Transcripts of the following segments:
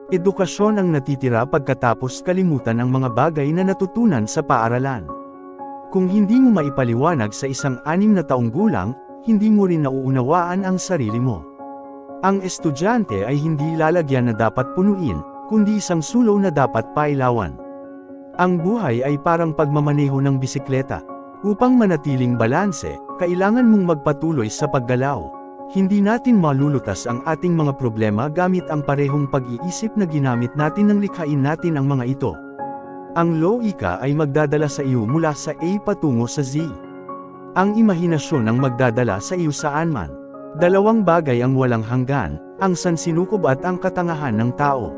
Edukasyon ang natitira pagkatapos kalimutan ang mga bagay na natutunan sa paaralan. Kung hindi mo maipaliwanag sa isang 6 na taong gulang, hindi mo rin nauunawaan ang sarili mo. Ang estudyante ay hindi lalagyan na dapat punuin, kundi isang sulong na dapat pailawan. Ang buhay ay parang pagmamaneho ng bisikleta. Upang manatiling balanse, kailangan mong magpatuloy sa paggalaw. Hindi natin malulutas ang ating mga problema gamit ang parehong pag-iisip na ginamit natin nang likhain natin ang mga ito. Ang logika ay magdadala sa iyo mula sa A patungo sa Z. Ang imahinasyon ang magdadala sa iyo saan man. Dalawang bagay ang walang hanggan, ang sansinukob at ang katangahan ng tao.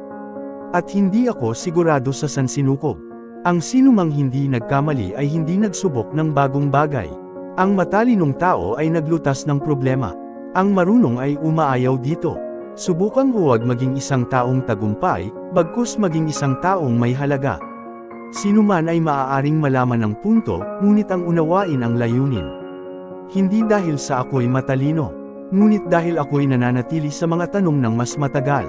At hindi ako sigurado sa sansinukob. Ang sinumang hindi nagkamali ay hindi nagsubok ng bagong bagay. Ang matalinong tao ay naglutas ng problema. Ang marunong ay umaayaw dito. Subukang huwag maging isang taong tagumpay, bagkus maging isang taong may halaga. Sinuman ay maaaring malaman ang punto, ngunit ang unawain ang layunin. Hindi dahil sa ako'y matalino, ngunit dahil ako'y nananatili sa mga tanong ng mas matagal.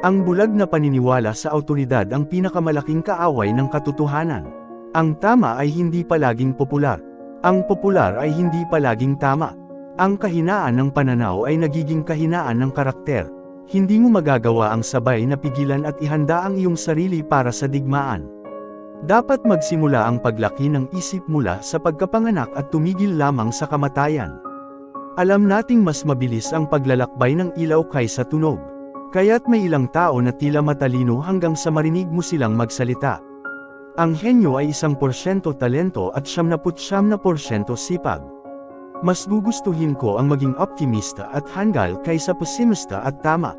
Ang bulag na paniniwala sa awtoridad ang pinakamalaking kaaway ng katotohanan. Ang tama ay hindi palaging popular. Ang popular ay hindi palaging tama. Ang kahinaan ng pananaw ay nagiging kahinaan ng karakter. Hindi mo magagawa ang sabay na pigilan at ihanda ang iyong sarili para sa digmaan. Dapat magsimula ang paglaki ng isip mula sa pagkapanganak at tumigil lamang sa kamatayan. Alam nating mas mabilis ang paglalakbay ng ilaw kaysa tunog. Kaya't may ilang tao na tila matalino hanggang sa marinig mo silang magsalita. Ang henyo ay 1% talento at 99% sipag. Mas gugustuhin ko ang maging optimista at hanggal kaysa pesimista at tama.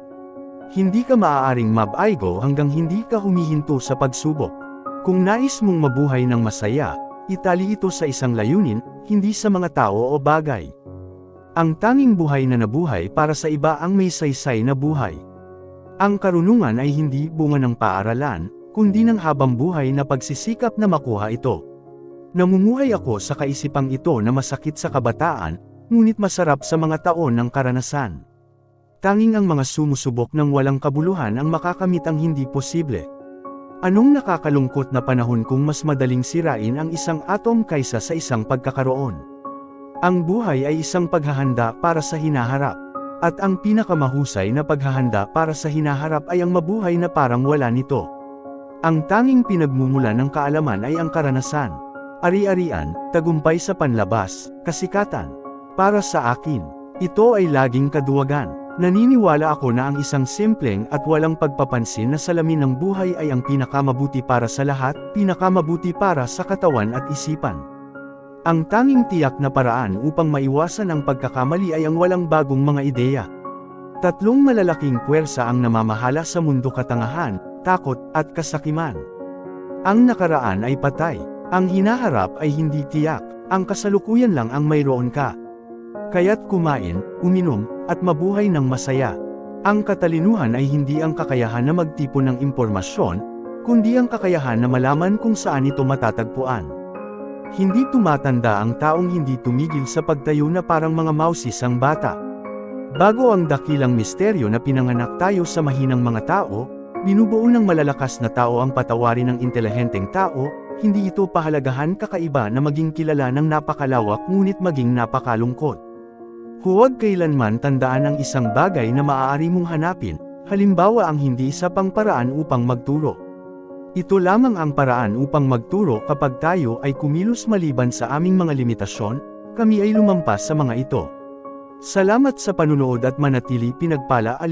Hindi ka maaaring mabaigo hanggang hindi ka humihinto sa pagsubok. Kung nais mong mabuhay ng masaya, itali ito sa isang layunin, hindi sa mga tao o bagay. Ang tanging buhay na nabuhay para sa iba ang may saysay na buhay. Ang karunungan ay hindi bunga ng paaralan, kundi ng habambuhay na pagsisikap na makuha ito. Namumuhay ako sa kaisipang ito na masakit sa kabataan, ngunit masarap sa mga taon ng karanasan. Tanging ang mga sumusubok ng walang kabuluhan ang makakamit ang hindi posible. Anong nakakalungkot na panahon kung mas madaling sirain ang isang atom kaysa sa isang pagkakaroon? Ang buhay ay isang paghahanda para sa hinaharap. At ang pinakamahusay na paghahanda para sa hinaharap ay ang mabuhay na parang wala nito. Ang tanging pinagmumula ng kaalaman ay ang karanasan. Ari-arian, tagumpay sa panlabas, kasikatan. Para sa akin, ito ay laging kaduwagan. Naniniwala ako na ang isang simpleng at walang pagpapansin na salamin ng buhay ay ang pinakamabuti para sa lahat, pinakamabuti para sa katawan at isipan. Ang tanging tiyak na paraan upang maiwasan ang pagkakamali ay ang walang bagong mga ideya. 3 malalaking puwersa ang namamahala sa mundo: katangahan, takot, at kasakiman. Ang nakaraan ay patay. Ang hinaharap ay hindi tiyak, ang kasalukuyan lang ang mayroon ka. Kaya't kumain, uminom, at mabuhay ng masaya. Ang katalinuhan ay hindi ang kakayahan na magtipon ng impormasyon, kundi ang kakayahan na malaman kung saan ito matatagpuan. Hindi tumatanda ang taong hindi tumigil sa pagtayo na parang mga mausis ang bata. Bago ang dakilang misteryo na pinanganak tayo sa mahinang mga tao, binubuo ng malalakas na tao ang patawarin ng intelihenteng tao. Hindi ito pahalagahan kakaiba na maging kilala ng napakalawak ngunit maging napakalungkot. Huwag kailanman tandaan ang isang bagay na maaari mong hanapin, halimbawa ang hindi isa pang paraan upang magturo. Ito lamang ang paraan upang magturo kapag tayo ay kumilos maliban sa aming mga limitasyon, kami ay lumampas sa mga ito. Salamat sa panunood at manatili pinagpala.